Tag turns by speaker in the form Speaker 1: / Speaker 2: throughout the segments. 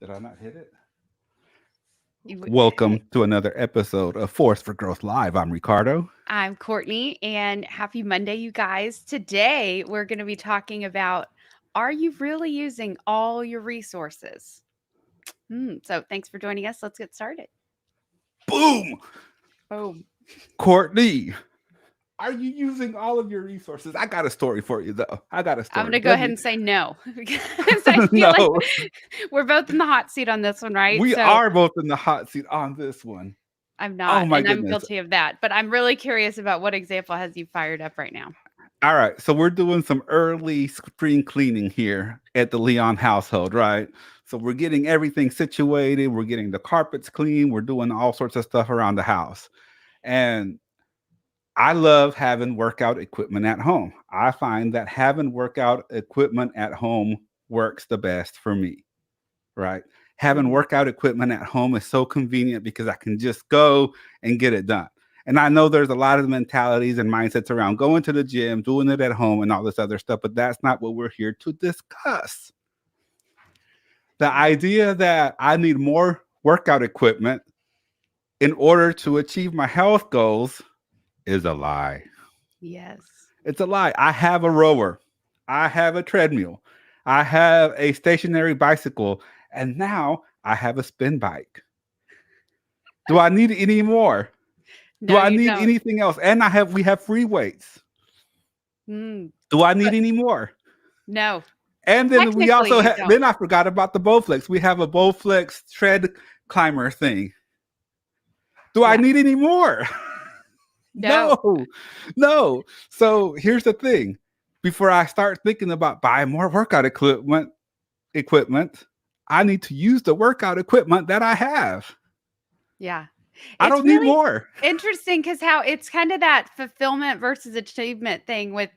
Speaker 1: Did I not hit it?
Speaker 2: You-
Speaker 1: Welcome to another episode of Force for Growth Live. I'm Ricardo.
Speaker 2: I'm Courtney, and happy Monday, you guys. Today, we're going to be talking about, are you really using all your resources? So, thanks for joining us. Let's get started.
Speaker 1: Boom!
Speaker 2: Boom.
Speaker 1: Courtney, are you using all of your resources? I got a story for you, though. I got a
Speaker 2: I'm going
Speaker 1: story.
Speaker 2: to go
Speaker 1: Let
Speaker 2: ahead
Speaker 1: me.
Speaker 2: and say no because I feel like
Speaker 1: No,
Speaker 2: we're both in the hot seat on this one, right?
Speaker 1: we
Speaker 2: So,
Speaker 1: are both in the hot seat on this one.
Speaker 2: I'm
Speaker 1: Oh,
Speaker 2: not,
Speaker 1: my
Speaker 2: and I'm
Speaker 1: goodness.
Speaker 2: guilty of that. But I'm really curious about what example has you fired up right now.
Speaker 1: All right. So, we're doing some early spring cleaning here at the Leon household, right? So, we're getting everything situated. We're getting the carpets clean. We're doing all sorts of stuff around the house. And I love having workout equipment at home. I find that having workout equipment at home works the best for me, right? Having
Speaker 2: Mhm.
Speaker 1: workout equipment at home is so convenient because I can just go and get it done. And I know there's a lot of mentalities and mindsets around going to the gym, doing it at home, and all this other stuff, but that's not what we're here to discuss. The
Speaker 2: Mhm.
Speaker 1: idea that I need more workout equipment in order to achieve my health goals is a lie.
Speaker 2: Yes.
Speaker 1: It's a lie. I have a rower. I have a treadmill. I have a stationary bicycle. And now I have a spin bike. Do I need any more? Do
Speaker 2: No,
Speaker 1: I
Speaker 2: you
Speaker 1: need
Speaker 2: don't.
Speaker 1: anything else? And we have free weights.
Speaker 2: Mm.
Speaker 1: Do I need
Speaker 2: But
Speaker 1: any more?
Speaker 2: no,
Speaker 1: And then we
Speaker 2: technically,
Speaker 1: also
Speaker 2: you
Speaker 1: have,
Speaker 2: don't.
Speaker 1: then I forgot about the Bowflex. We have a Bowflex tread climber thing. Do I
Speaker 2: Yeah.
Speaker 1: need any more?
Speaker 2: No.
Speaker 1: No, no. So here's the thing. Before I start thinking about buying more workout equipment, I need to use the workout equipment that I have.
Speaker 2: Yeah.
Speaker 1: I
Speaker 2: It's
Speaker 1: don't need
Speaker 2: really
Speaker 1: more.
Speaker 2: interesting because how it's kind of that fulfillment versus achievement thing with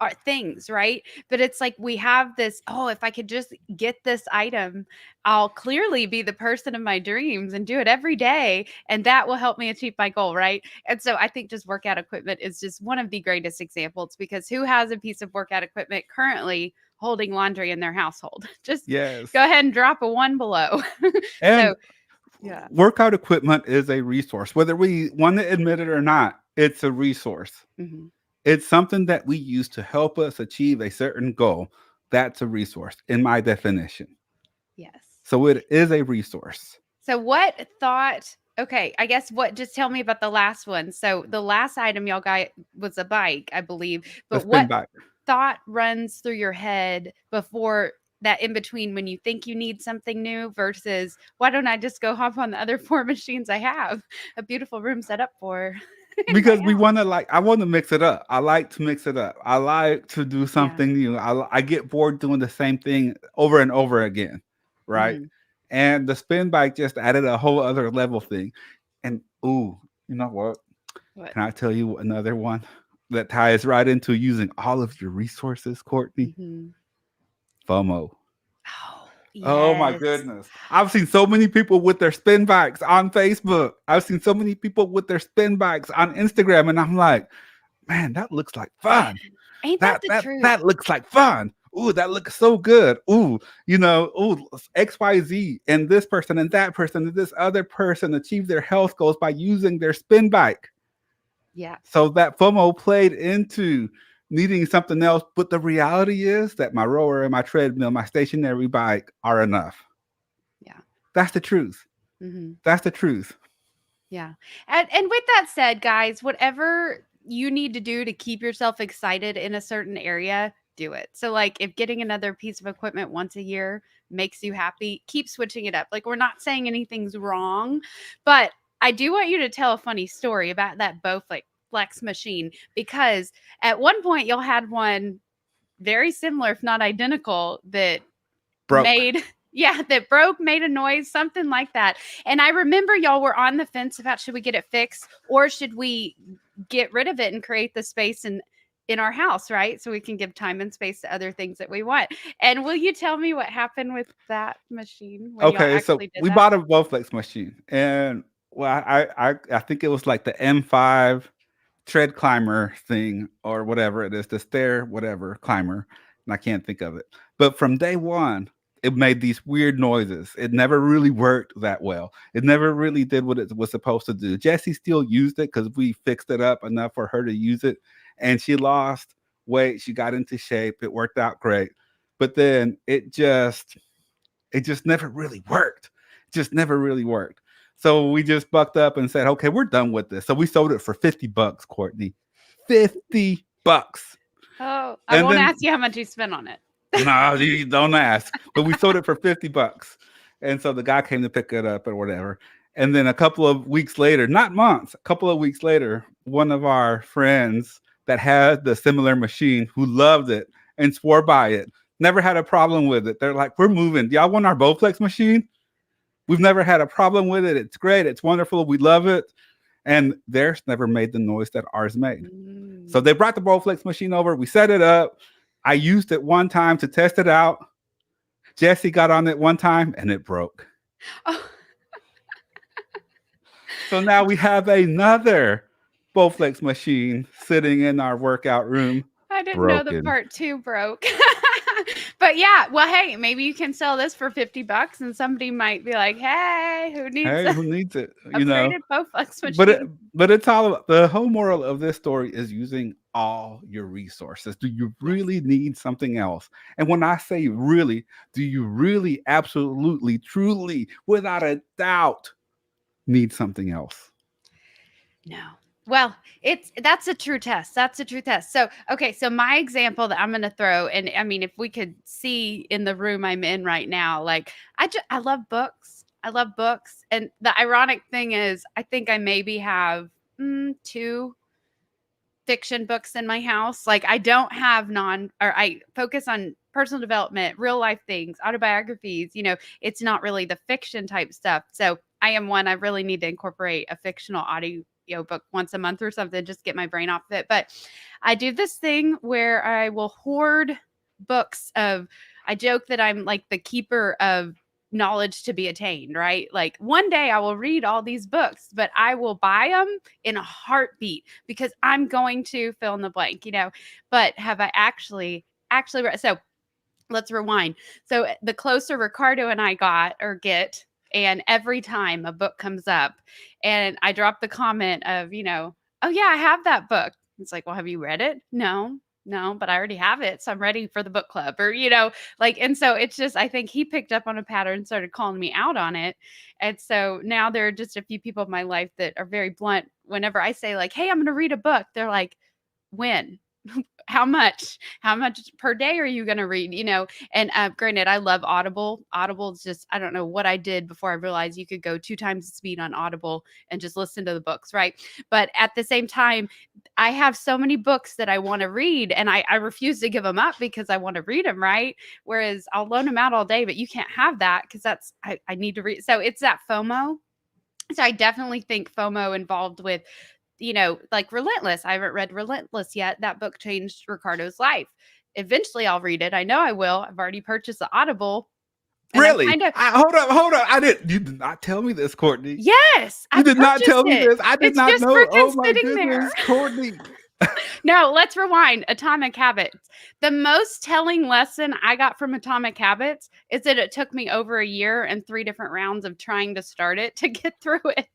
Speaker 2: our things, right? But it's like we have this, oh, if I could just get this item, I'll clearly be the person of my dreams and do it every day. And that will help me achieve my goal, right? And so I think just workout equipment is just one of the greatest examples because who has a piece of workout equipment currently holding laundry in their household? Just
Speaker 1: Yes.
Speaker 2: go ahead and drop a one below.
Speaker 1: And
Speaker 2: So, yeah.
Speaker 1: workout equipment is a resource. Whether we want to admit it or not, it's a resource.
Speaker 2: Hmm.
Speaker 1: It's something that we use to help us achieve a certain goal. That's a resource in my definition.
Speaker 2: Yes.
Speaker 1: So it is a resource.
Speaker 2: So what thought okay, I guess what just tell me about the last one. So the last item y'all got was a bike, I believe.
Speaker 1: A
Speaker 2: But
Speaker 1: spin
Speaker 2: what
Speaker 1: bike.
Speaker 2: thought runs through your head before that in between when you think you need something new versus why don't I just go hop on the other four machines I have a beautiful room set up for in my
Speaker 1: Because we
Speaker 2: house?
Speaker 1: want to I want to mix it up. I like to mix it up. I like to do
Speaker 2: Yeah.
Speaker 1: something new. I get bored doing the same thing over and over again, right?
Speaker 2: Mhm.
Speaker 1: And the spin bike just added a whole other level thing. And ooh, you know what?
Speaker 2: What?
Speaker 1: Can I tell you another one that ties right into using all of your resources, Courtney?
Speaker 2: Mhm.
Speaker 1: FOMO.
Speaker 2: Oh,
Speaker 1: Oh my
Speaker 2: yes.
Speaker 1: goodness. I've seen so many people with their spin bikes on Facebook. I've seen so many people with their spin bikes on Instagram, and I'm like, man, that looks like fun.
Speaker 2: Ain't that
Speaker 1: That
Speaker 2: the
Speaker 1: that
Speaker 2: truth?
Speaker 1: that looks like fun. Ooh, that looks so good. Ooh, ooh, XYZ and this person and that person and this other person achieve their health goals by using their spin bike.
Speaker 2: Yeah.
Speaker 1: So that FOMO played into needing something else. But the reality is that my rower and my treadmill, my stationary bike are enough.
Speaker 2: Yeah.
Speaker 1: That's the truth.
Speaker 2: Mhm.
Speaker 1: That's the truth.
Speaker 2: Yeah. And with that said, guys, whatever you need to do to keep yourself excited in a certain area, do it. So like if getting another piece of equipment once a year makes you happy, keep switching it up. Like we're not saying anything's wrong, but I do want you to tell a funny story about that Bowflex flex machine because at one point y'all had one very similar if not identical that
Speaker 1: Broke.
Speaker 2: made yeah, that broke, made a noise, something like that. And I remember y'all were on the fence about should we get it fixed or should we get rid of it and create the space in our house, right? So we can give time and space to other things that we want. And will you tell me what happened with that machine when y'all
Speaker 1: Okay, so
Speaker 2: actually did
Speaker 1: we
Speaker 2: that?
Speaker 1: bought a Bowflex machine, and well, I think it was like the M5 tread climber thing or whatever it is, the stair whatever climber, and I can't think of it. But from day one, it made these weird noises. It never really worked that well. It never really did what it was supposed to do. Jessie still used it because we fixed it up enough for her to use it, and she lost weight. She got into shape. It worked out great, but then it just never really worked. Just never really worked. So we just bucked up and said, okay, we're done with this. So we sold it for $50, Courtney. $50.
Speaker 2: Oh, I
Speaker 1: And
Speaker 2: won't
Speaker 1: then
Speaker 2: ask you how much you spent on it.
Speaker 1: no, you don't ask. But we sold it for $50. And so the guy came to pick it up or whatever. And then a couple of weeks later, not months, a couple of weeks later, one of our friends that had the similar machine who loved it and swore by it, never had a problem with it. They're like, we're moving. Y'all want our Bowflex machine? We've never had a problem with it. It's great. It's wonderful. We love it. And theirs never made the noise that ours made. So they brought the Bowflex machine over. We set it up. I used it one time to test it out. Jessie got on it one time and it broke.
Speaker 2: Oh.
Speaker 1: So now we have another Bowflex machine sitting in our workout room.
Speaker 2: I didn't know the
Speaker 1: Broken.
Speaker 2: part 2 broke. But yeah, well, hey, maybe you can sell this for $50 and somebody might be like, hey, who needs
Speaker 1: Hey,
Speaker 2: a
Speaker 1: who needs it? You know,
Speaker 2: upgraded Bowflex machine?
Speaker 1: but it's all about, the whole moral of this story is using all your resources. Do you really need something else? And when I say really, do you really, absolutely, truly, without a doubt, need something else?
Speaker 2: No. Well, that's a true test. That's a true test. So, okay, so my example that I'm going to throw, and I mean, if we could see in the room I'm in right now, like I love books. I love books. And the ironic thing is, I think I maybe have 2 fiction books in my house. Like I don't have I focus on personal development, real life things, autobiographies, it's not really the fiction type stuff. So I really need to incorporate a fictional audio book once a month or something, just get my brain off of it. But I do this thing where I will hoard books I joke that I'm like the keeper of knowledge to be attained, right? Like one day I will read all these books, but I will buy them in a heartbeat because I'm going to fill in the blank, but have I actually read? So let's rewind. So the closer Ricardo and I get, and every time a book comes up and I drop the comment of, oh yeah, I have that book. It's like, well, have you read it? No, but I already have it. So I'm ready for the book club or, and so it's just, I think he picked up on a pattern and started calling me out on it. And so now there are just a few people in my life that are very blunt. Whenever I say like, hey, I'm going to read a book, they're like, when? How much per day are you going to read? And granted, I love Audible. Audible's just, I don't know what I did before I realized you could go 2 times the speed on Audible and just listen to the books, right? But at the same time, I have so many books that I want to read and I refuse to give them up because I want to read them, right? Whereas I'll loan them out all day, but you can't have that because I need to read. So it's that FOMO. So I definitely think FOMO involved with like Relentless. I haven't read Relentless yet. That book changed Ricardo's life. Eventually I'll read it. I know I will. I've already purchased the Audible.
Speaker 1: Really? Hold up. You did not tell me this, Courtney.
Speaker 2: Yes.
Speaker 1: You did not tell me this. I did
Speaker 2: it's
Speaker 1: not
Speaker 2: just
Speaker 1: know. Oh my
Speaker 2: goodness,
Speaker 1: there. Courtney.
Speaker 2: No, let's rewind. Atomic Habits. The most telling lesson I got from Atomic Habits is that it took me over a year and 3 different rounds of trying to start it to get through it.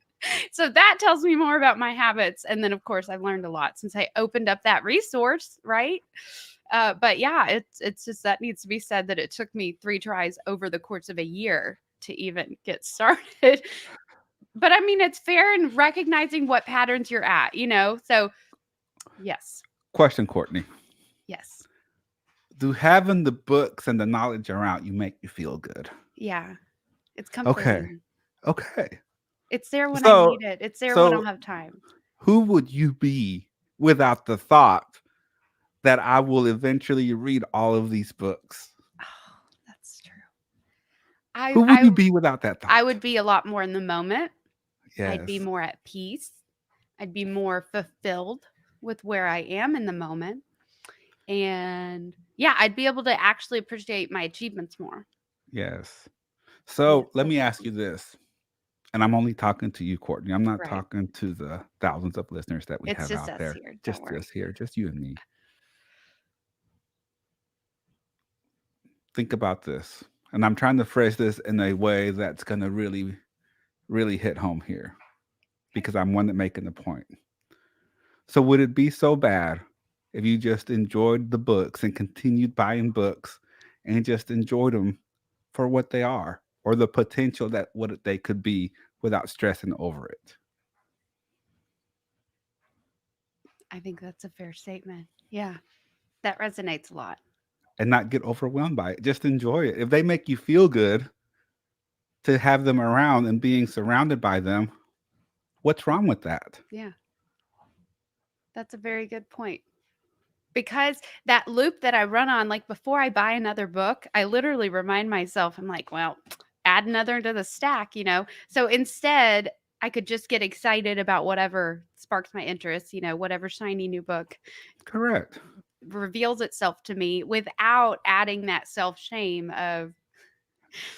Speaker 2: So that tells me more about my habits. And then, of course, I've learned a lot since I opened up that resource, right? But yeah, it's just that needs to be said that it took me 3 tries over the course of a year to even get started. But I mean, it's fair in recognizing what patterns you're at, So, yes.
Speaker 1: Question, Courtney.
Speaker 2: Yes.
Speaker 1: Do having the books and the knowledge around you make you feel good?
Speaker 2: Yeah. It's comforting.
Speaker 1: Okay.
Speaker 2: It's there when I need it. It's there when I don't have time.
Speaker 1: Who would you be without the thought that I will eventually read all of these books?
Speaker 2: Oh, that's true.
Speaker 1: Who would you be without that thought?
Speaker 2: I would be a lot more in the moment.
Speaker 1: Yes.
Speaker 2: I'd be more at peace. I'd be more fulfilled with where I am in the moment. And yeah, I'd be able to actually appreciate my achievements more.
Speaker 1: Yes. So let me ask you this. And I'm only talking to you, Courtney. I'm not talking to the thousands of listeners that we have out there. Just us here, just you and me. Think about this. And I'm trying to phrase this in a way that's going to really, really hit home here because I'm one that making the point. So would it be so bad if you just enjoyed the books and continued buying books and just enjoyed them for what they are or the potential that what they could be without stressing over it?
Speaker 2: I think that's a fair statement. Yeah, that resonates a lot.
Speaker 1: And not get overwhelmed by it. Just enjoy it. If they make you feel good to have them around and being surrounded by them, what's wrong with that?
Speaker 2: Yeah, that's a very good point. Because that loop that I run on, like before I buy another book, I literally remind myself, I'm like, well, add another to the stack, you know? So instead, I could just get excited about whatever sparks my interest, you know, whatever shiny new book
Speaker 1: Correct.
Speaker 2: reveals itself to me without adding that self shame of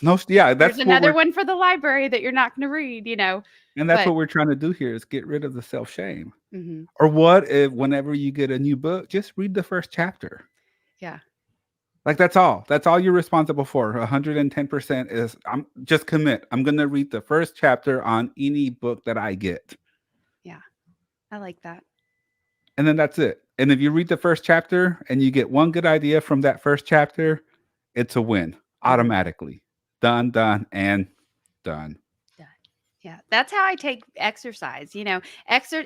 Speaker 1: No, yeah,
Speaker 2: there's
Speaker 1: that's what
Speaker 2: another
Speaker 1: we're
Speaker 2: one for the library that you're not going to read, you know?
Speaker 1: and that's
Speaker 2: But
Speaker 1: what we're trying to do here is get rid of the self-shame.
Speaker 2: mhm,
Speaker 1: Or what if whenever you get a new book, just read the first chapter.
Speaker 2: yeah,
Speaker 1: Like that's all. That's all you're responsible for. 110% is I'm just commit. I'm going to read the first chapter on any book that I get.
Speaker 2: yeah, I like that.
Speaker 1: And then that's it. And if you read the first chapter and you get one good idea from that first chapter, it's a win automatically. Done, done, and done.
Speaker 2: Yeah, that's how I take exercise. You know,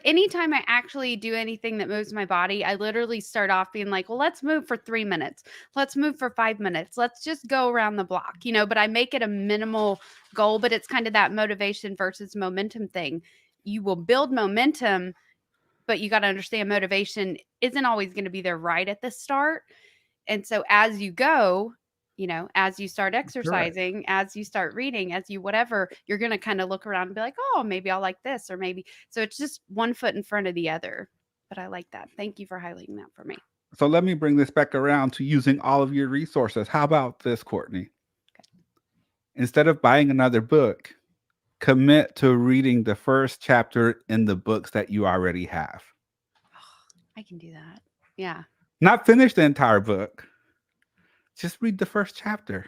Speaker 2: anytime I actually do anything that moves my body, I literally start off being like, well, let's move for 3 minutes. Let's move for 5 minutes. Let's just go around the block, you know, but I make it a minimal goal, but it's kind of that motivation versus momentum thing. You will build momentum, but you got to understand motivation isn't always going to be there right at the start. And so as you go, you know, as you start
Speaker 1: Correct.
Speaker 2: exercising, as you start reading, as you whatever, you're going to kind of look around and be like, oh, maybe I'll like this, or maybe. So it's just one foot in front of the other. But I like that. Thank you for highlighting that for me.
Speaker 1: So let me bring this back around to using all of your resources. How about this, Courtney? Instead of buying another book, commit to reading the first chapter in the books that you already have.
Speaker 2: I can do that. Yeah.
Speaker 1: Not finish the entire book. Just read the first chapter.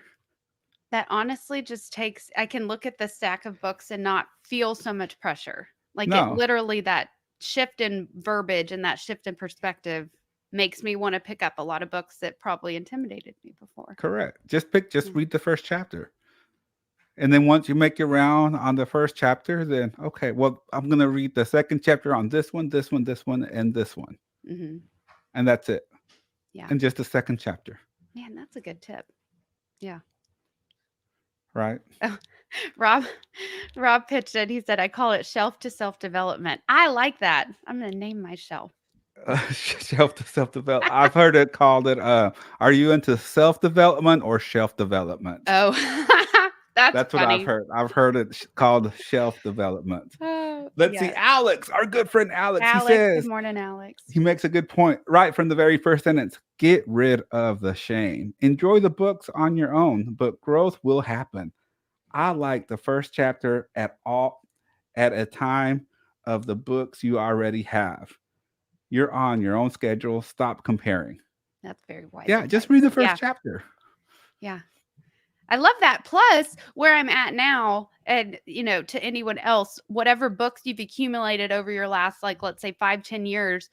Speaker 2: That honestly just takes, I can look at the stack of books and not feel so much pressure. Like it
Speaker 1: No,
Speaker 2: literally, that shift in verbiage and that shift in perspective makes me want to pick up a lot of books that probably intimidated me before.
Speaker 1: correct. Just
Speaker 2: Yeah.
Speaker 1: read the first chapter. And then once you make your round on the first chapter, then okay, well, I'm gonna read the second chapter on this one, this one, this one, and this one.
Speaker 2: Hmm.
Speaker 1: And that's it.
Speaker 2: Yeah.
Speaker 1: And just the second chapter.
Speaker 2: Man, that's a good tip. Yeah.
Speaker 1: Right.
Speaker 2: Rob Rob pitched it. He said, I call it shelf to self development. I like that. I'm gonna name my shelf.
Speaker 1: Shelf to self development. I've heard it called it. Are you into self development or shelf development?
Speaker 2: Oh,
Speaker 1: That's what I've
Speaker 2: funny.
Speaker 1: heard. I've heard it called shelf development.
Speaker 2: Oh,
Speaker 1: Let's see,
Speaker 2: yeah.
Speaker 1: Alex, our good friend Alex. He
Speaker 2: Alex,
Speaker 1: says
Speaker 2: good morning, Alex.
Speaker 1: he makes a good point right from the very first sentence. Get rid of the shame. Enjoy the books on your own, but growth will happen. I like the first chapter at a time of the books you already have. You're on your own schedule. Stop comparing.
Speaker 2: That's very wise.
Speaker 1: Yeah, just read the first
Speaker 2: Yeah.
Speaker 1: chapter.
Speaker 2: Yeah. I love that. Plus, where I'm at now, and you know, to anyone else, whatever books you've accumulated over your last, like, let's say 5-10 years,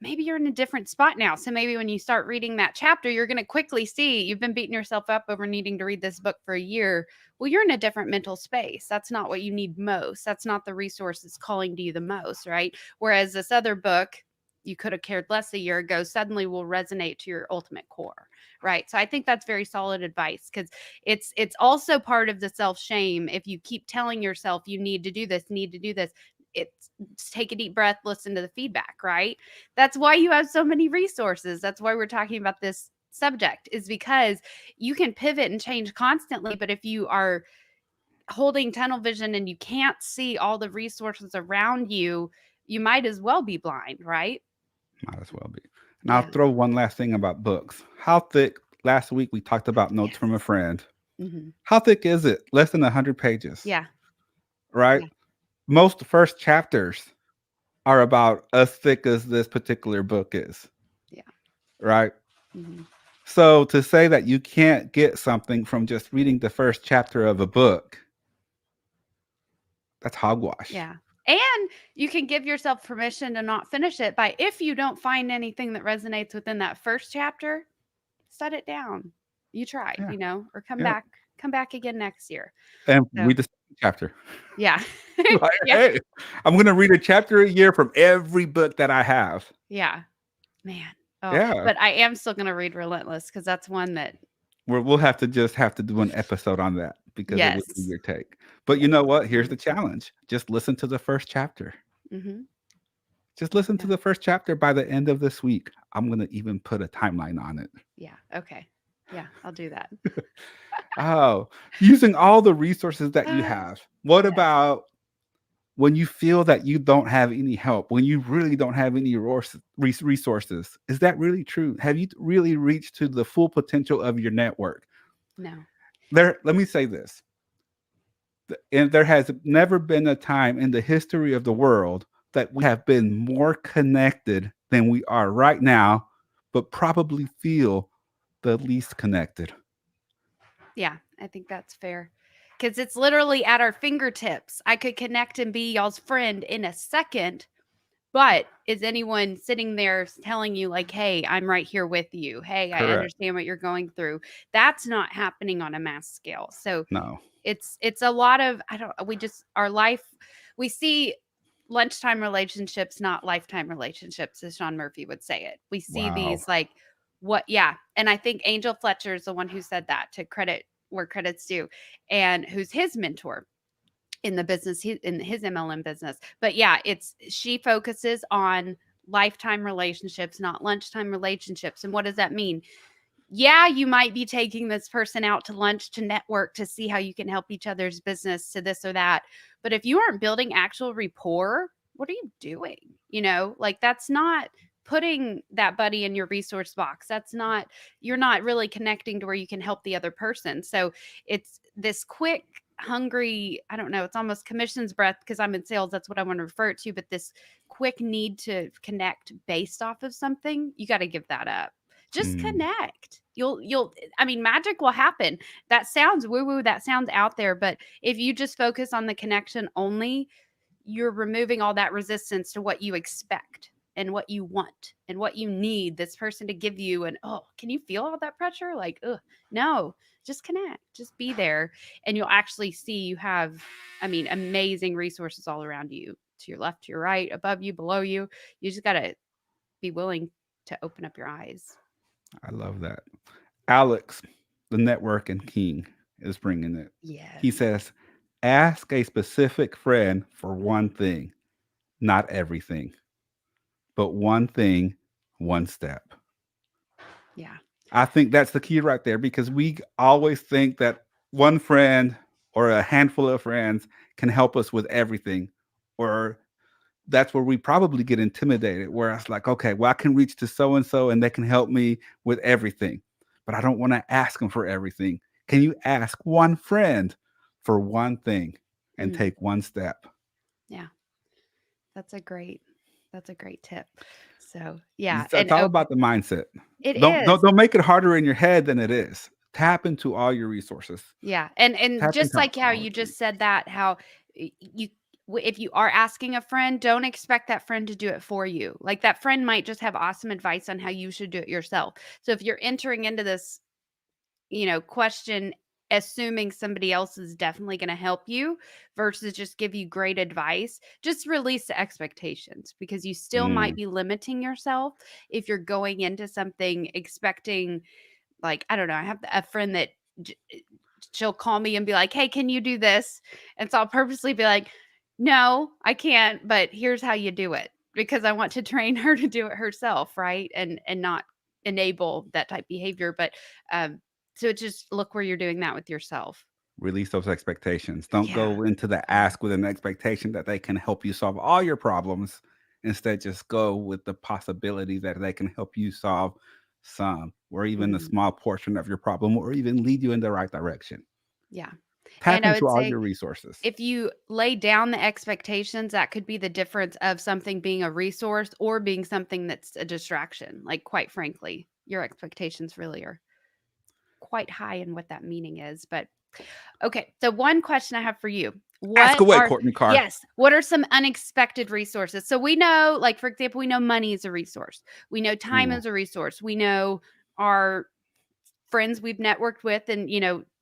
Speaker 2: maybe you're in a different spot now. So maybe when you start reading that chapter, you're going to quickly see you've been beating yourself up over needing to read this book for a year. Well, you're in a different mental space. That's not what you need most. That's not the resource that's calling to you the most, right? Whereas this other book you could have cared less a year ago suddenly will resonate to your ultimate core, right? So I think that's very solid advice, because it's also part of the self-shame if you keep telling yourself you need to do this, it's take a deep breath, listen to the feedback, right? That's why you have so many resources. That's why we're talking about this subject, is because you can pivot and change constantly. But if you are holding tunnel vision and you can't see all the resources around you, you might as well be blind, right?
Speaker 1: Might as well be. And I'll throw one last thing about books. How thick? Last week we talked about Notes from a Friend.
Speaker 2: Mm-hmm.
Speaker 1: How thick is it? Less than 100 pages.
Speaker 2: Yeah.
Speaker 1: Right?
Speaker 2: Yeah.
Speaker 1: Most first chapters are about as thick as this particular book is.
Speaker 2: Yeah.
Speaker 1: Right?
Speaker 2: Mm-hmm.
Speaker 1: So to say that you can't get something from just reading the first chapter of a book, that's hogwash.
Speaker 2: Yeah. And you can give yourself permission to not finish it by, if you don't find anything that resonates within that first chapter, set it down. You tried,
Speaker 1: Yeah.
Speaker 2: or
Speaker 1: Yeah.
Speaker 2: come back again next year.
Speaker 1: And
Speaker 2: So
Speaker 1: read the second chapter.
Speaker 2: yeah.
Speaker 1: Like,
Speaker 2: Yeah.
Speaker 1: hey, I'm gonna read a chapter a year from every book that I have.
Speaker 2: Yeah. Man. Oh,
Speaker 1: Yeah.
Speaker 2: but I am still gonna read Relentless because that's one that
Speaker 1: We'll have to just have to do an episode on that because it would be
Speaker 2: yes.
Speaker 1: your take. But you know what? Here's
Speaker 2: Mhm.
Speaker 1: the challenge. Just listen to the first chapter.
Speaker 2: Mhm.
Speaker 1: Just listen to
Speaker 2: Yeah.
Speaker 1: the first chapter by the end of this week. I'm gonna even put a timeline on it.
Speaker 2: Yeah. Okay. Yeah, I'll do that.
Speaker 1: Oh, using all the resources that you
Speaker 2: Uh,
Speaker 1: have. What
Speaker 2: yes.
Speaker 1: about when you feel that you don't have any help, when you really don't have any resources? Is that really true? Have you really reached to the full potential of your network?
Speaker 2: No.
Speaker 1: Let me say this. And there has never been a time in the history of the world that we have been more connected than we are right now, but probably feel the least connected.
Speaker 2: Yeah, I think that's fair. Because it's literally at our fingertips. I could connect and be y'all's friend in a second. But is anyone sitting there telling you, like, hey, I'm right here with you? Hey, I
Speaker 1: Correct.
Speaker 2: understand what you're going through. That's not happening on a mass scale. So
Speaker 1: No.
Speaker 2: it's a lot of, I don't, we just, our life, we see lunchtime relationships, not lifetime relationships, as Sean Murphy would say it. We see
Speaker 1: Wow.
Speaker 2: these like, what, yeah. And I think Angel Fletcher is the one who said that, to credit where credit's due, and who's his mentor in the business, in his MLM business. But yeah, she focuses on lifetime relationships, not lunchtime relationships. And what does that mean? Yeah, you might be taking this person out to lunch to network to see how you can help each other's business to this or that. But if you aren't building actual rapport, what are you doing? Like, that's not putting that buddy in your resource box. That's not, you're not really connecting to where you can help the other person. So it's this quick, hungry, I don't know, it's almost commission's breath because I'm in sales. That's what I want to refer it to. But this quick need to connect based off of something, you got to give that up. Just
Speaker 1: Mm.
Speaker 2: connect. I mean, magic will happen. That sounds woo woo. That sounds out there. But if you just focus on the connection only, you're removing all that resistance to what you expect and what you want and what you need this person to give you. And oh, can you feel all that pressure? Like, no, just connect, just be there. And you'll actually see you have, I mean, amazing resources all around you, to your left, to your right, above you, below you. You just got to be willing to open up your eyes.
Speaker 1: I love that. Alex, the networking king, is bringing it.
Speaker 2: Yeah.
Speaker 1: He says, ask a specific friend for one thing, not everything, but one thing, one step.
Speaker 2: Yeah.
Speaker 1: I think that's the key right there because we always think that one friend or a handful of friends can help us with everything. Or that's where we probably get intimidated, where it's like, okay, well, I can reach to so and so and they can help me with everything, but I don't want to ask them for everything. Can you ask one friend for one thing and
Speaker 2: Mm,
Speaker 1: take one step?
Speaker 2: yeah. That's a great tip. So, yeah,
Speaker 1: It's
Speaker 2: and
Speaker 1: all about the mindset.
Speaker 2: it
Speaker 1: Don't don't
Speaker 2: is.
Speaker 1: don't make it harder in your head than it is. Tap into all your resources.
Speaker 2: Yeah, and
Speaker 1: Tap
Speaker 2: just
Speaker 1: into
Speaker 2: like how
Speaker 1: all
Speaker 2: you
Speaker 1: of
Speaker 2: just
Speaker 1: them.
Speaker 2: said that, how if you are asking a friend, don't expect that friend to do it for you. Like, that friend might just have awesome advice on how you should do it yourself. So if you're entering into this, question assuming somebody else is definitely going to help you versus just give you great advice, just release the expectations, because you still might
Speaker 1: Mm,
Speaker 2: be limiting yourself if you're going into something expecting, like, I don't know, I have a friend that j- she'll call me and be like, hey, can you do this? And so I'll purposely be like, no, I can't, but here's how you do it, because I want to train her to do it herself, right? And not enable that type behavior. But so just look where you're doing that with yourself.
Speaker 1: release those expectations. Don't
Speaker 2: Yeah.
Speaker 1: go into the
Speaker 2: Yeah.
Speaker 1: ask with an expectation that they can help you solve all your problems. Instead, just go with the possibility that they can help you solve some or even a
Speaker 2: Mhm.
Speaker 1: small portion of your problem or even lead you in the right direction.
Speaker 2: Yeah.
Speaker 1: Tap
Speaker 2: And I
Speaker 1: into
Speaker 2: would
Speaker 1: all
Speaker 2: say,
Speaker 1: your resources.
Speaker 2: if you lay down the expectations, that could be the difference of something being a resource or being something that's a distraction, like, quite frankly. your expectations really are quite high in what that meaning is. But okay, so one question I have for you.
Speaker 1: Ask
Speaker 2: What
Speaker 1: away,
Speaker 2: are
Speaker 1: Courtney Carr.
Speaker 2: Yes, what are some unexpected resources? So we know, like for example, we know money is a resource. We know time
Speaker 1: Ooh.
Speaker 2: is a resource. We know our friends we've networked with, and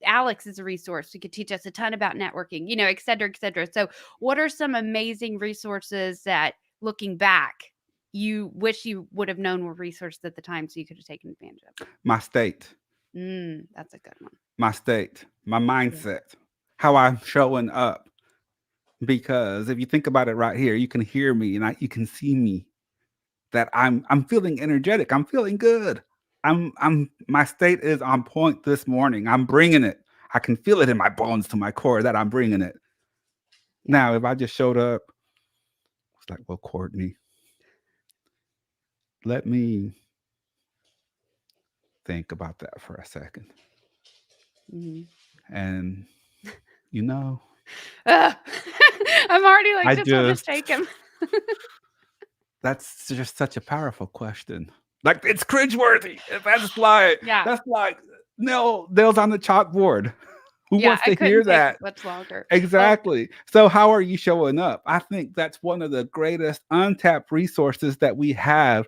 Speaker 2: Alex is a resource. He could teach us a ton about networking, et cetera, et cetera. So what are some amazing resources that, looking back, you wish you would have known were resources at the time so you could have taken advantage of?
Speaker 1: My state,
Speaker 2: That's a good one.
Speaker 1: my state, my
Speaker 2: Yeah.
Speaker 1: mindset, how I'm showing up. Because if you think about it right here, you can hear me and you can see me that I'm feeling energetic. I'm feeling good. My state is on point this morning. I'm bringing it. I can feel it in my bones to my core that I'm bringing it.
Speaker 2: Yeah.
Speaker 1: Now, if I just showed up, it's like, well, Courtney, let me think about that for a second.
Speaker 2: Mhm.
Speaker 1: And you know,
Speaker 2: Ugh. I'm already like,
Speaker 1: I
Speaker 2: just want to
Speaker 1: just
Speaker 2: shake him.
Speaker 1: that's just such a powerful question. Like it's cringeworthy.
Speaker 2: Yeah.
Speaker 1: That's like nails on the chalkboard. Who
Speaker 2: Yeah,
Speaker 1: wants
Speaker 2: I
Speaker 1: to hear
Speaker 2: couldn't take
Speaker 1: that?
Speaker 2: it much longer. Well,
Speaker 1: Exactly. So how are you showing up? I think that's one of the greatest untapped resources that we have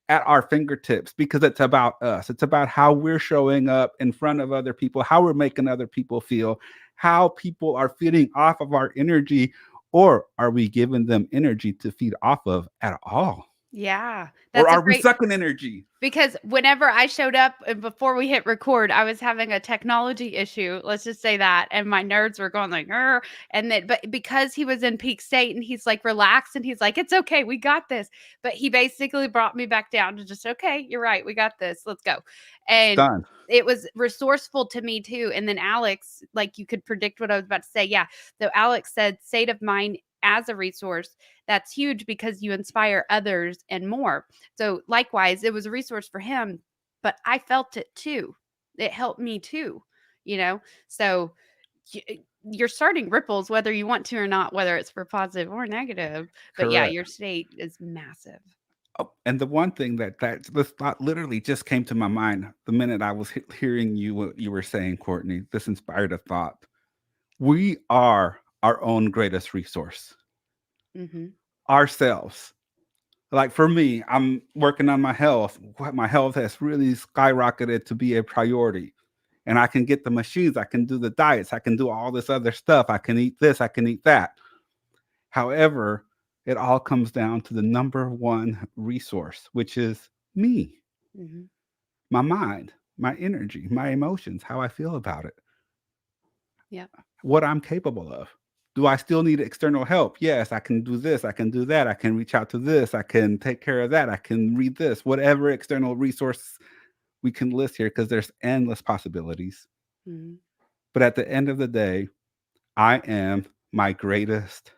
Speaker 1: at our fingertips because it's about us. It's about how we're showing up in front of other people, how we're making other people feel, how people are feeding off of our energy, or are we giving them energy to feed off of at all?
Speaker 2: yeah,
Speaker 1: Or
Speaker 2: that's a
Speaker 1: are we
Speaker 2: great,
Speaker 1: sucking energy?
Speaker 2: because whenever I showed up and before we hit record, I was having a technology issue. Let's just say that. And my nerds were going like, "Arr," and then, but because he was in peak state and he's like relaxed and he's like, it's okay, we got this. But he basically brought me back down to just, okay, you're right, we got this. Let's go. And
Speaker 1: Done.
Speaker 2: it was resourceful to me too. And then Alex, like you could predict what I was about to say. Yeah. So Alex said, state of mind as a resource. That's huge because you inspire others and more. So likewise, it was a resource for him, but I felt it too. It helped me too, you know? So you're starting ripples whether you want to or not, whether it's for positive or negative. But yeah,
Speaker 1: Correct.
Speaker 2: your state is massive.
Speaker 1: Oh, and the one thing that this thought literally just came to my mind the minute I was hearing you what you were saying, Courtney. This inspired a thought. We are our own greatest resource,
Speaker 2: Mhm.
Speaker 1: ourselves. Like for me, I'm working on my health. My health has really skyrocketed to be a priority. And I can get the machines, I can do the diets, I can do all this other stuff. I can eat this, I can eat that. However, it all comes down to the number one resource, which is me,
Speaker 2: Mhm.
Speaker 1: my mind, my energy, my emotions, how I feel about it,
Speaker 2: Yep.
Speaker 1: what I'm capable of. Do I still need external help? Yes, I can do this, I can do that, I can reach out to this, I can take care of that, I can read this, whatever external resource we can list here, because there's endless possibilities.
Speaker 2: Mhm.
Speaker 1: But at the end of the day, I am my greatest,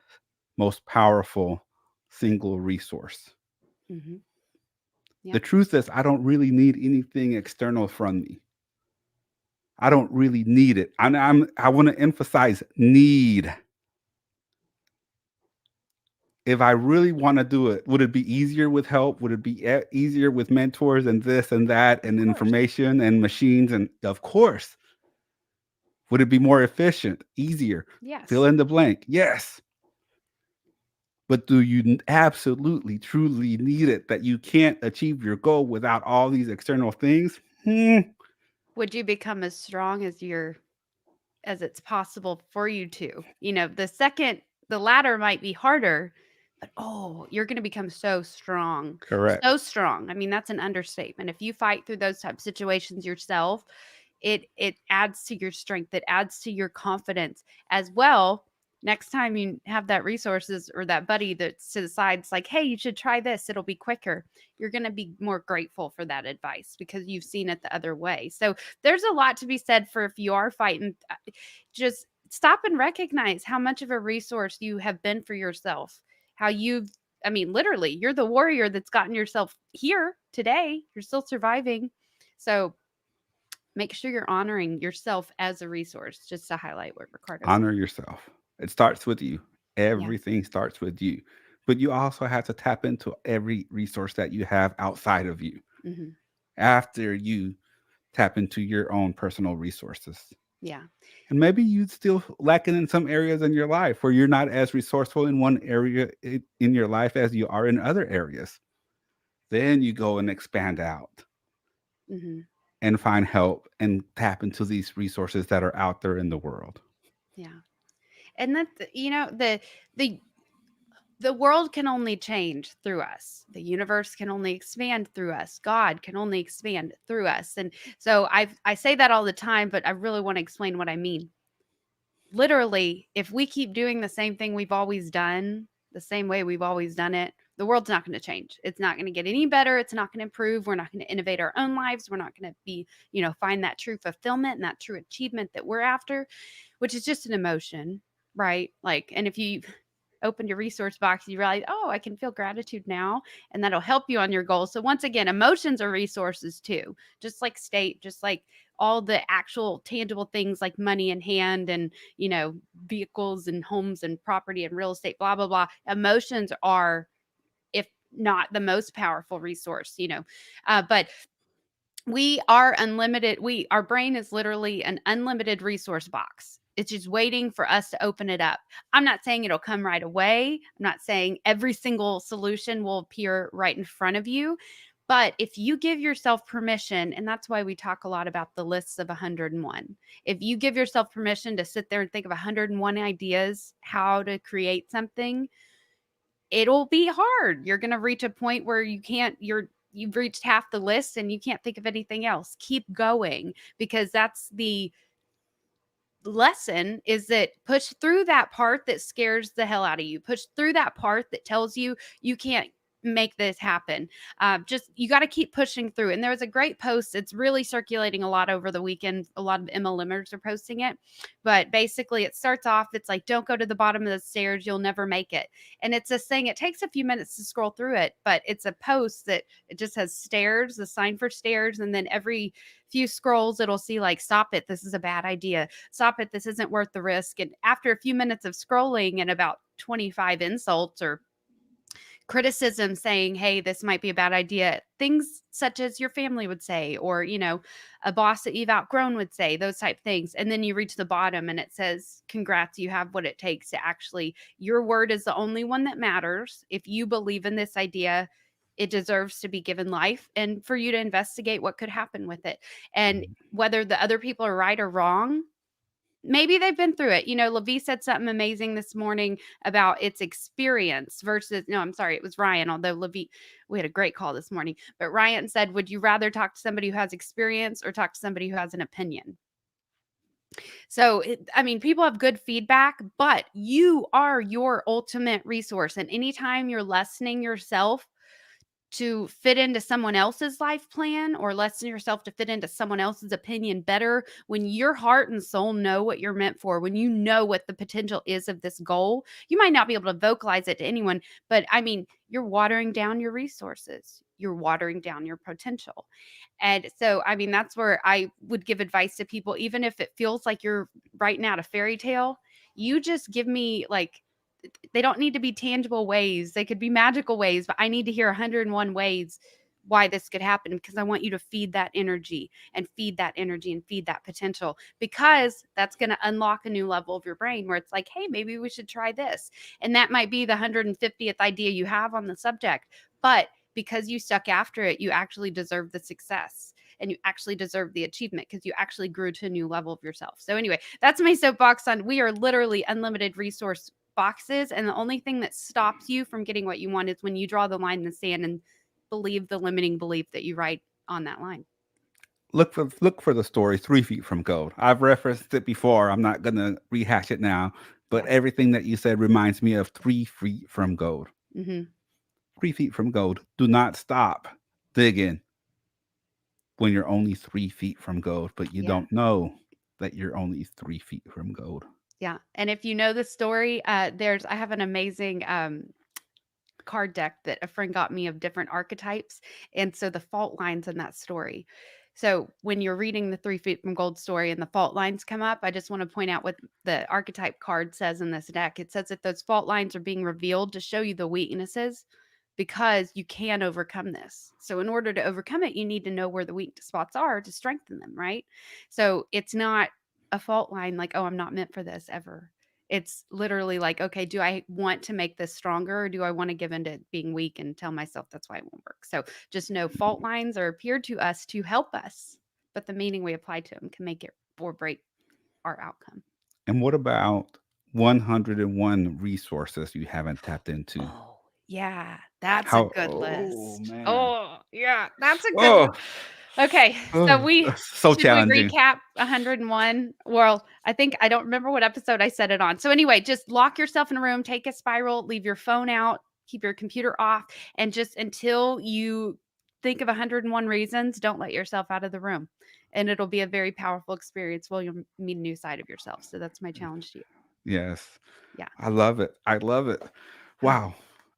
Speaker 1: most powerful single resource.
Speaker 2: Mhm.
Speaker 1: The
Speaker 2: Yep.
Speaker 1: truth is, I don't really need anything external from me. I don't really need it. I want to emphasize need. If I really want to do it, would it be easier with help? Would it be easier with mentors and this and that and
Speaker 2: Of course.
Speaker 1: information and machines? And of course, would it be more efficient, easier? Fill
Speaker 2: Yes.
Speaker 1: in the blank. Yes. But do you absolutely, truly need it that you can't achieve your goal without all these external things?
Speaker 2: Would you become as strong as it's possible for you to? The latter might be harder, but oh, you're going to become so strong. So
Speaker 1: Correct.
Speaker 2: strong. I mean, that's an understatement. If you fight through those type of situations yourself, it adds to your strength. It adds to your confidence as well. Next time you have that resources or that buddy that's to the side, it's like, hey, you should try this. It'll be quicker. You're going to be more grateful for that advice because you've seen it the other way. So there's a lot to be said for if you are fighting, just stop and recognize how much of a resource you have been for yourself. How you've, I mean, literally, you're the warrior that's gotten yourself here today. You're still surviving. So make sure you're honoring yourself as a resource, just to highlight what Ricardo said.
Speaker 1: Honor yourself. It starts with you.
Speaker 2: Yeah.
Speaker 1: Everything starts with you. But you also have to tap into every resource that you have outside of you.
Speaker 2: Hmm.
Speaker 1: after you tap into your own personal resources.
Speaker 2: Yeah.
Speaker 1: And maybe you still lacking in some areas in your life where you're not as resourceful in one area in your life as you are in other areas. Then you go and expand out
Speaker 2: Hmm.
Speaker 1: and find help and tap into these resources that are out there in the world.
Speaker 2: Yeah. And that, the the world can only change through us. The universe can only expand through us. God can only expand through us. And so I say that all the time, but I really want to explain what I mean. Literally, if we keep doing the same thing we've always done, the same way we've always done it, the world's not going to change. It's not going to get any better. It's not going to improve. We're not going to innovate our own lives. We're not going to be, find that true fulfillment and that true achievement that we're after, which is just an emotion, right? Like, and if you open your resource box, you realize, oh, I can feel gratitude now, and that'll help you on your goals. So once again, emotions are resources too, just like state, just like all the actual tangible things like money in hand and vehicles and homes and property and real estate, blah blah blah. Emotions are, if not the most powerful resource, but we are unlimited. Our brain is literally an unlimited resource box. It's just waiting for us to open it up. I'm not saying it'll come right away. I'm not saying every single solution will appear right in front of you. But if you give yourself permission, and that's why we talk a lot about the lists of 101. If you give yourself permission to sit there and think of 101 ideas how to create something, it'll be hard. You're going to reach a point where you've reached half the list and you can't think of anything else. Keep going, because that's the lesson, is that push through that part that scares the hell out of you. Push through that part that tells you you can't make this happen. Just you got to keep pushing through. And there was a great post. It's really circulating a lot over the weekend. A lot of MLMers are posting it, but basically it starts off. It's like, don't go to the bottom of the stairs. You'll never make it. And it's this thing. It takes a few minutes to scroll through it, but it's a post that it just has stairs, the sign for stairs, and then every few scrolls it'll see like, stop it, this is a bad idea, stop it, this isn't worth the risk. And after a few minutes of scrolling and about 25 insults or criticism saying, hey, this might be a bad idea, things such as your family would say, or a boss that you've outgrown would say, those type things. And then you reach the bottom and it says, congrats, you have what it takes to actually, your word is the only one that matters. If you believe in this idea, it deserves to be given life, and for you to investigate what could happen with it. And whether the other people are right or wrong, maybe they've been through it. Levi said something amazing this morning about its experience versus, no, I'm sorry, it was Ryan, although Levi, we had a great call this morning. But Ryan said, would you rather talk to somebody who has experience or talk to somebody who has an opinion? So, people have good feedback, but you are your ultimate resource. And anytime you're lessening yourself to fit into someone else's life plan, or lessen yourself to fit into someone else's opinion better, when your heart and soul know what you're meant for, when you know what the potential is of this goal, you might not be able to vocalize it to anyone, but you're watering down your resources, you're watering down your potential. And so that's where I would give advice to people, even if it feels like you're writing out a fairy tale. You just give me, like, they don't need to be tangible ways. They could be magical ways, but I need to hear 101 ways why this could happen, because I want you to feed that energy and feed that energy and feed that potential, because that's going to unlock a new level of your brain where it's like, hey, maybe we should try this. And that might be the 150th idea you have on the subject, but because you stuck after it, you actually deserve the success and you actually deserve the achievement, because you actually grew to a new level of yourself. So anyway, that's my soapbox on, we are literally unlimited resource boxes, and the only thing that stops you from getting what you want is when you draw the line in the sand and believe the limiting belief that you write on that line.
Speaker 1: Look for the story 3 Feet from Gold. I've referenced it before. I'm not gonna rehash it now, but
Speaker 2: Yeah.
Speaker 1: everything that you said reminds me of 3 Feet from Gold.
Speaker 2: Mm-hmm.
Speaker 1: 3 feet from gold. Do not stop digging when you're only 3 feet from gold, but you
Speaker 2: Yeah.
Speaker 1: don't know that you're only 3 feet from gold.
Speaker 2: Yeah. And if you know the story, I have an amazing card deck that a friend got me of different archetypes. And so the fault lines in that story. So when you're reading the 3 Feet from Gold story and the fault lines come up, I just want to point out what the archetype card says in this deck. It says that those fault lines are being revealed to show you the weaknesses because you can overcome this. So in order to overcome it, you need to know where the weak spots are to strengthen them, right? So it's not a fault line like, oh, I'm not meant for this ever. It's literally like, okay, do I want to make this stronger, or do I want to give into being weak and tell myself that's why it won't work? So just know fault lines are appeared to us to help us, but the meaning we apply to them can make it or break our outcome.
Speaker 1: And what about 101 resources you haven't tapped into?
Speaker 2: Oh, yeah, that's a
Speaker 1: How
Speaker 2: good
Speaker 1: oh,
Speaker 2: list.
Speaker 1: man.
Speaker 2: Oh, yeah, that's a good
Speaker 1: Oh,
Speaker 2: one. Okay, so we
Speaker 1: so
Speaker 2: should we
Speaker 1: challenging.
Speaker 2: recap 101? Well, I don't remember what episode I said it on. So anyway, just lock yourself in a room, take a spiral, leave your phone out, keep your computer off, and just until you think of 101 reasons, don't let yourself out of the room. And it'll be a very powerful experience. Well, you'll meet a new side of yourself. So that's my challenge to you.
Speaker 1: Yes.
Speaker 2: Yeah.
Speaker 1: I love it. I love it. Wow.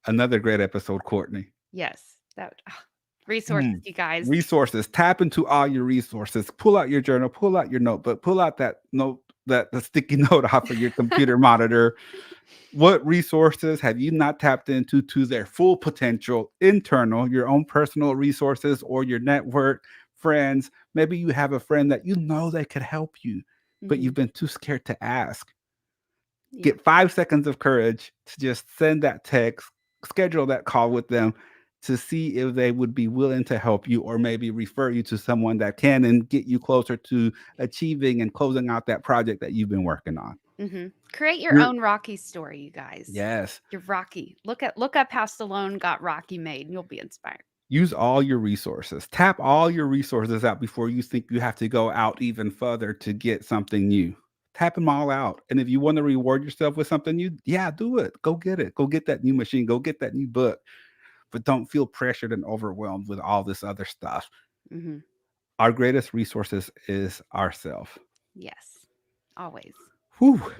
Speaker 1: Another great episode, Courtney.
Speaker 2: Yes. Resources, you guys.
Speaker 1: Resources. Tap into all your resources. Pull out your journal, pull out your notebook, pull out that note, the sticky note off of your computer monitor. What resources have you not tapped into to their full potential, internal, your own personal resources or your network, friends? Maybe you have a friend that you know they could help you, but you've been too scared to ask.
Speaker 2: Yeah.
Speaker 1: Get 5 seconds of courage to just send that text, schedule that call with them to see if they would be willing to help you or maybe refer you to someone that can and get you closer to achieving and closing out that project that you've been working on.
Speaker 2: Create your own Rocky story, you guys.
Speaker 1: Yes.
Speaker 2: Your Rocky. Look up how Stallone got Rocky made, and you'll be inspired.
Speaker 1: Use all your resources. Tap all your resources out before you think you have to go out even further to get something new. Tap them all out. And if you want to reward yourself with something new, yeah, do it. Go get it. Go get that new machine. Go get that new book. But don't feel pressured and overwhelmed with all this other stuff. Our greatest resources is ourselves.
Speaker 2: Yes, always.
Speaker 1: Whew.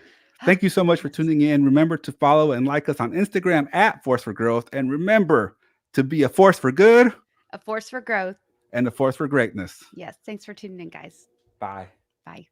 Speaker 1: Thank you so much for tuning in. Remember to follow and like us on Instagram at Force for Growth. And remember to be a force for good,
Speaker 2: a force for growth,
Speaker 1: and a force for greatness.
Speaker 2: Yes. Thanks for tuning in, guys.
Speaker 1: Bye.
Speaker 2: Bye.